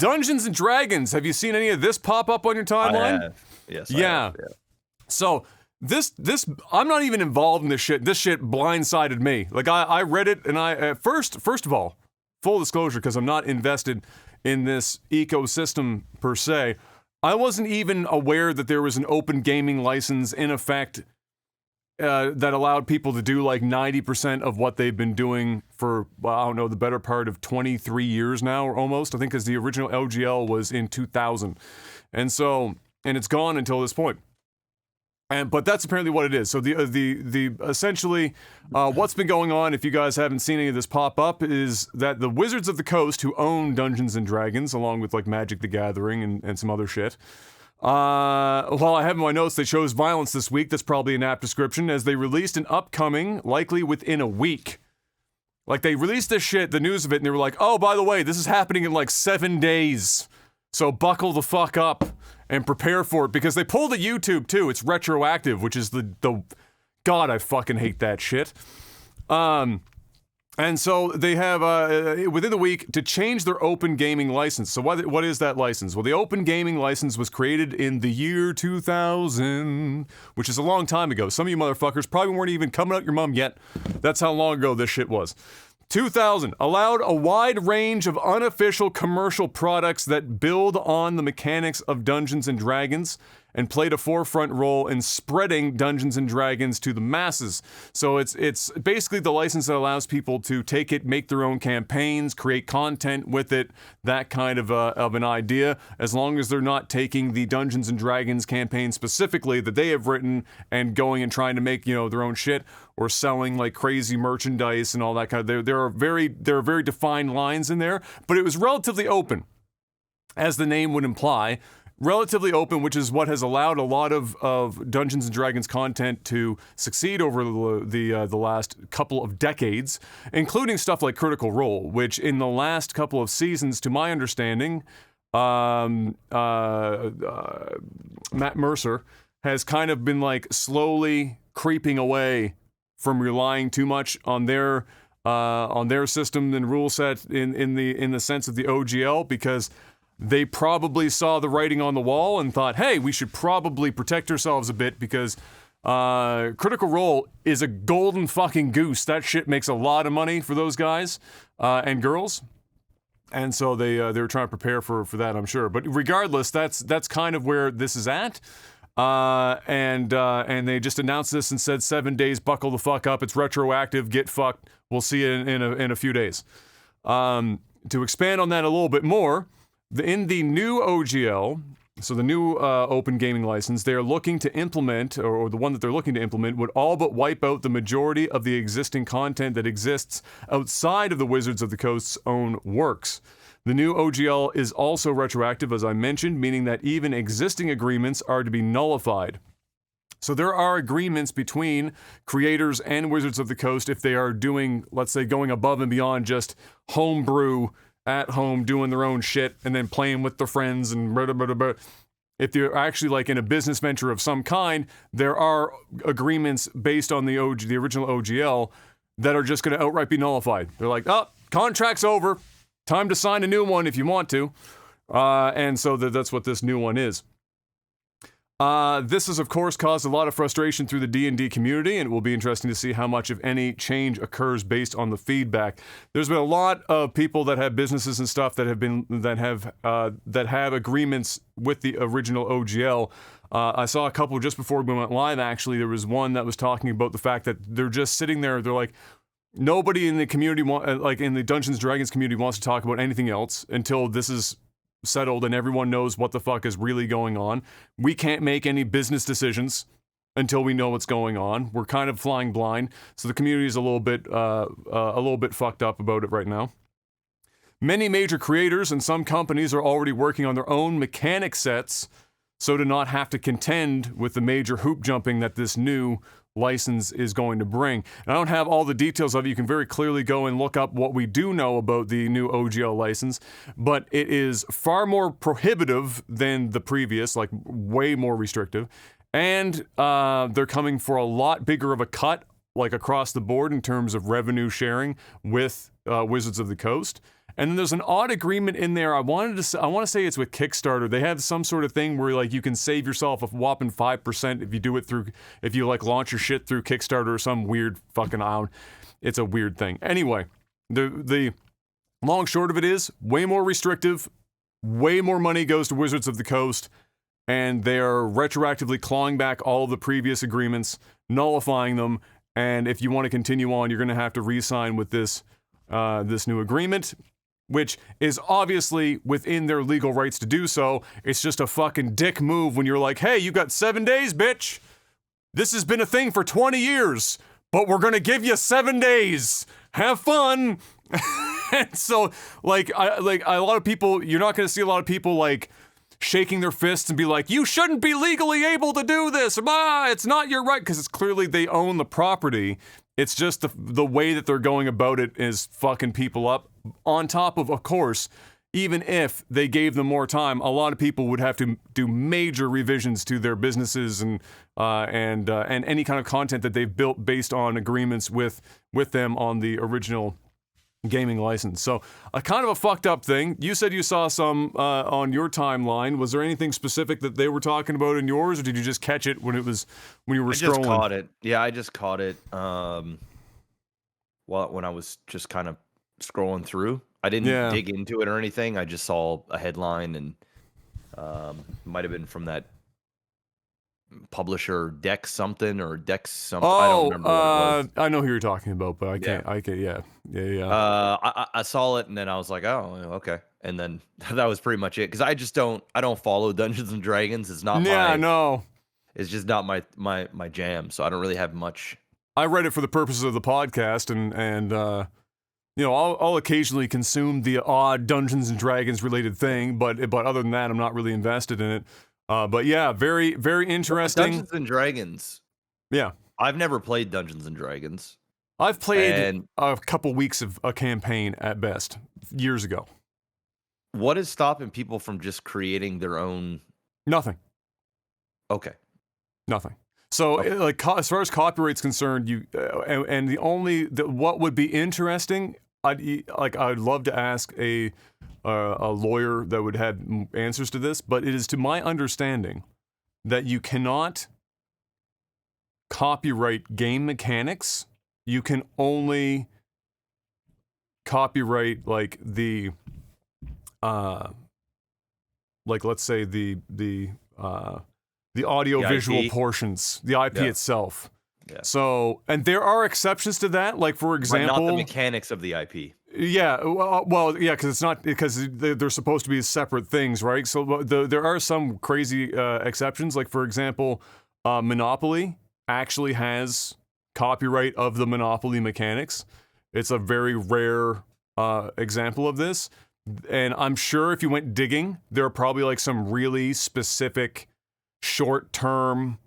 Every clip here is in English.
Dungeons and Dragons. Have you seen any of this pop up on your timeline? I have. Yes. Yeah. I have, yeah. So this I'm not even involved in this shit. This shit blindsided me. Like I read it and I first of all, full disclosure, because I'm not invested in this ecosystem per se, I wasn't even aware that there was an open gaming license in effect that allowed people to do like 90% of what they've been doing for, well, I don't know, the better part of 23 years now, or almost. I think because the original OGL was in 2000. And it's gone until this point. But that's apparently what it is. So the essentially what's been going on, if you guys haven't seen any of this pop up, is that the Wizards of the Coast, who own Dungeons and Dragons, along with like Magic the Gathering and some other shit. While I have in my notes, they chose violence this week. That's probably an apt description, as they released an upcoming, likely within a week. Like they released this shit, the news of it, and they were like, "Oh, by the way, this is happening in like 7 days. So buckle the fuck up and prepare for it," because they pulled a YouTube too. It's retroactive, which is the God, I fucking hate that shit. And so they have within the week to change their open gaming license. So what is that license? Well, the open gaming license was created in the year 2000, which is a long time ago. Some of you motherfuckers probably weren't even coming out your mum yet. That's how long ago this shit was. 2000 allowed a wide range of unofficial commercial products that build on the mechanics of Dungeons and Dragons and played a forefront role in spreading Dungeons and Dragons to the masses. So it's basically the license that allows people to take it, make their own campaigns, create content with it, that kind of an idea, as long as they're not taking the Dungeons and Dragons campaign specifically that they have written and going and trying to make, their own shit, or selling like crazy merchandise and all that kind of. There are very defined lines in there, but it was relatively open, as the name would imply. Relatively open, which is what has allowed a lot of Dungeons and Dragons content to succeed over the last couple of decades, including stuff like Critical Role, which in the last couple of seasons, to my understanding, Matt Mercer has kind of been like slowly creeping away from relying too much on their system and rule set in the sense of the OGL, because they probably saw the writing on the wall and thought, hey, we should probably protect ourselves a bit, because Critical Role is a golden fucking goose. That shit makes a lot of money for those guys and girls. And so they were trying to prepare for that, I'm sure. But regardless, that's kind of where this is at. And they just announced this and said 7 days, buckle the fuck up. It's retroactive. Get fucked. We'll see you in a few days. To expand on that a little bit more, in the new OGL, so the new open gaming license, they're looking to implement, or the one that they're looking to implement, would all but wipe out the majority of the existing content that exists outside of the Wizards of the Coast's own works. The new OGL is also retroactive, as I mentioned, meaning that even existing agreements are to be nullified. So there are agreements between creators and Wizards of the Coast if they are doing, let's say, going above and beyond just homebrew at home, doing their own shit, and then playing with their friends and blah, blah, blah, blah. If they're actually like in a business venture of some kind, there are agreements based on the original OGL that are just going to outright be nullified. They're like, oh, contract's over. Time to sign a new one if you want to. And so that's what this new one is. This has, of course, caused a lot of frustration through the D&D community, and it will be interesting to see how much, if any, change occurs based on the feedback. There's been a lot of people that have businesses and stuff that have agreements with the original OGL. I saw a couple just before we went live, actually. There was one that was talking about the fact that they're just sitting there, they're like, nobody in the community, like in the Dungeons & Dragons community, wants to talk about anything else until this is settled and everyone knows what the fuck is really going on. We can't make any business decisions until we know what's going on. We're kind of flying blind, so the community is a little bit fucked up about it right now. Many major creators and some companies are already working on their own mechanic sets, so to not have to contend with the major hoop jumping that this new license is going to bring. And I don't have all the details of it. You can very clearly go and look up what we do know about the new OGL license, but it is far more prohibitive than the previous, like way more restrictive. And they're coming for a lot bigger of a cut, like across the board in terms of revenue sharing with Wizards of the Coast. And then there's an odd agreement in there. I want to say it's with Kickstarter. They have some sort of thing where like you can save yourself a whopping 5% if you do it if you like launch your shit through Kickstarter or some weird fucking out. It's a weird thing. Anyway, the long short of it is way more restrictive, way more money goes to Wizards of the Coast, and they are retroactively clawing back all of the previous agreements, nullifying them. And if you want to continue on, you're going to have to re-sign with this new agreement, which is obviously within their legal rights to do so. It's just a fucking dick move when you're like, hey, you got 7 days, bitch. This has been a thing for 20 years, but we're going to give you 7 days. Have fun. And so, like a lot of people, you're not going to see a lot of people, like, shaking their fists and be like, you shouldn't be legally able to do this. It's not your right, because it's clearly they own the property. It's just the way that they're going about it is fucking people up. On top of course, even if they gave them more time, a lot of people would have to do major revisions to their businesses and any kind of content that they've built based on agreements with them on the original gaming license. So a kind of a fucked up thing. You said you saw some on your timeline. Was there anything specific that they were talking about in yours, or did you just catch it when you were scrolling? I just caught it. Yeah, I just caught it. When I was just kind of scrolling through, I didn't dig into it or anything. I just saw a headline, and might have been from that publisher Dex something. I don't remember what it was. I know who you're talking about, but I can't. Yeah. I saw it, and then I was like, oh, okay. And then that was pretty much it, because I don't follow Dungeons and Dragons. It's not it's just not my jam, so I don't really have much. I read it for the purposes of the podcast, and I'll occasionally consume the odd Dungeons and Dragons related thing, but other than that, I'm not really invested in it. But yeah, very, very interesting. Dungeons and Dragons. Yeah. I've never played Dungeons and Dragons. I've played a couple weeks of a campaign at best, years ago. What is stopping people from just creating their own? Nothing. Okay. Nothing. So, like, as far as copyright's concerned, what would be interesting, I'd love to ask a lawyer that would have answers to this, but it is to my understanding that you cannot copyright game mechanics. You can only copyright like the let's say the audio visual portions, the IP itself. Yeah. So, and there are exceptions to that, like for example, but not the mechanics of the IP. Yeah, well, yeah, because they're supposed to be separate things, right? So there are some crazy exceptions, like for example, Monopoly actually has copyright of the Monopoly mechanics. It's a very rare example of this, and I'm sure if you went digging, there are probably like some really specific short-term,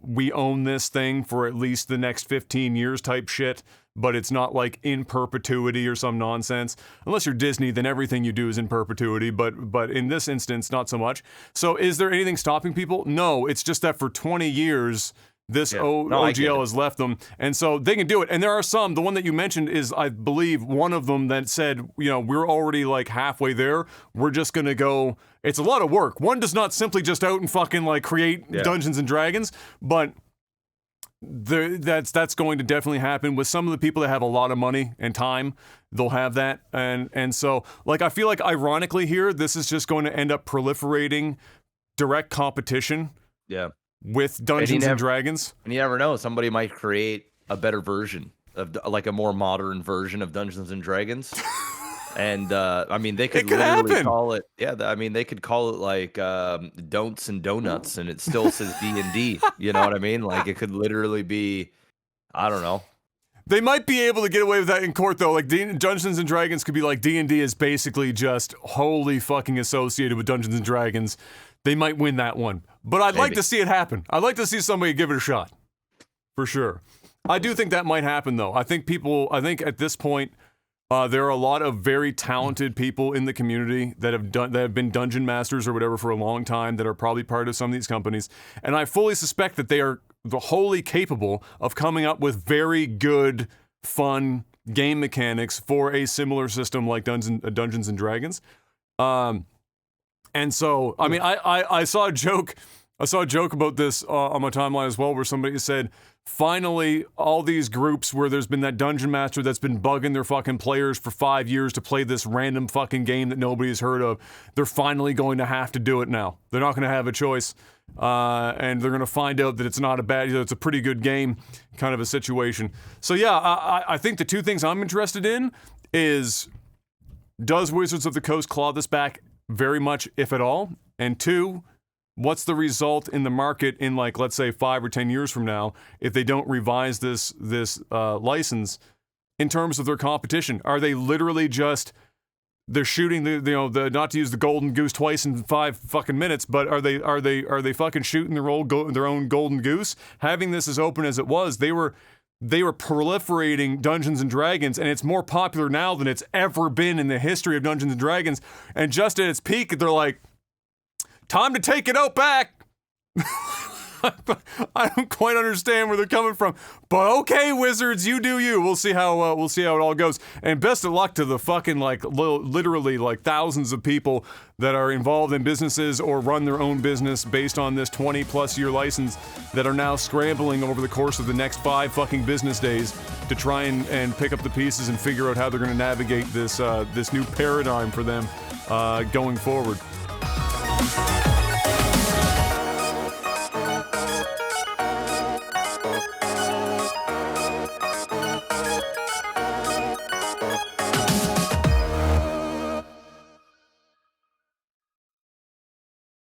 we own this thing for at least the next 15 years type shit, but it's not like in perpetuity or some nonsense. Unless you're Disney, then everything you do is in perpetuity, but in this instance, not so much. So is there anything stopping people? No, it's just that for 20 years, this OGL has left them, and so they can do it. And there are some, the one that you mentioned is, I believe, one of them that said, we're already like halfway there. We're just going to go, it's a lot of work. One does not simply just out and fucking like create Dungeons and Dragons, but that's going to definitely happen with some of the people that have a lot of money and time. They'll have that, and so like I feel like ironically here, this is just going to end up proliferating direct competition. Yeah. With Dungeons and Dragons. And you never know, somebody might create a better version of like a more modern version of Dungeons and Dragons. And I mean, they could literally call it, they could call it like Don'ts and Donuts, and it still says D&D. You know what I mean? Like it could literally be, I don't know. They might be able to get away with that in court, though. Like Dungeons and Dragons could be like D&D is basically just wholly fucking associated with Dungeons and Dragons. They might win that one. But I'd like to see it happen. I'd like to see somebody give it a shot. For sure. I do think that might happen, though. I think at this point, there are a lot of very talented people in the community that have been dungeon masters or whatever for a long time that are probably part of some of these companies. And I fully suspect that they are wholly capable of coming up with very good, fun game mechanics for a similar system like Dungeons and Dragons. And so, I mean, I saw a joke about this on my timeline as well, where somebody said, finally, all these groups where there's been that dungeon master that's been bugging their fucking players for 5 years to play this random fucking game that nobody's heard of, they're finally going to have to do it now. They're not going to have a choice, and they're going to find out that it's not a bad, it's a pretty good game kind of a situation. So yeah, I think the two things I'm interested in is, does Wizards of the Coast claw this back very much, if at all? And two, what's the result in the market in, like, let's say 5 or 10 years from now if they don't revise this license in terms of their competition? Are they literally just, they're shooting the not to use the golden goose twice in 5 fucking minutes, but are they fucking shooting their own golden goose? Having this as open as it was, they were proliferating Dungeons and Dragons, and it's more popular now than it's ever been in the history of Dungeons and Dragons. And just at its peak, they're like, time to take it out back. I don't quite understand where they're coming from, but okay, Wizards, you do you. We'll see how it all goes. And best of luck to the fucking, like, literally like thousands of people that are involved in businesses or run their own business based on this 20+ year license that are now scrambling over the course of the next 5 fucking business days to try and pick up the pieces and figure out how they're going to navigate this new paradigm for them going forward.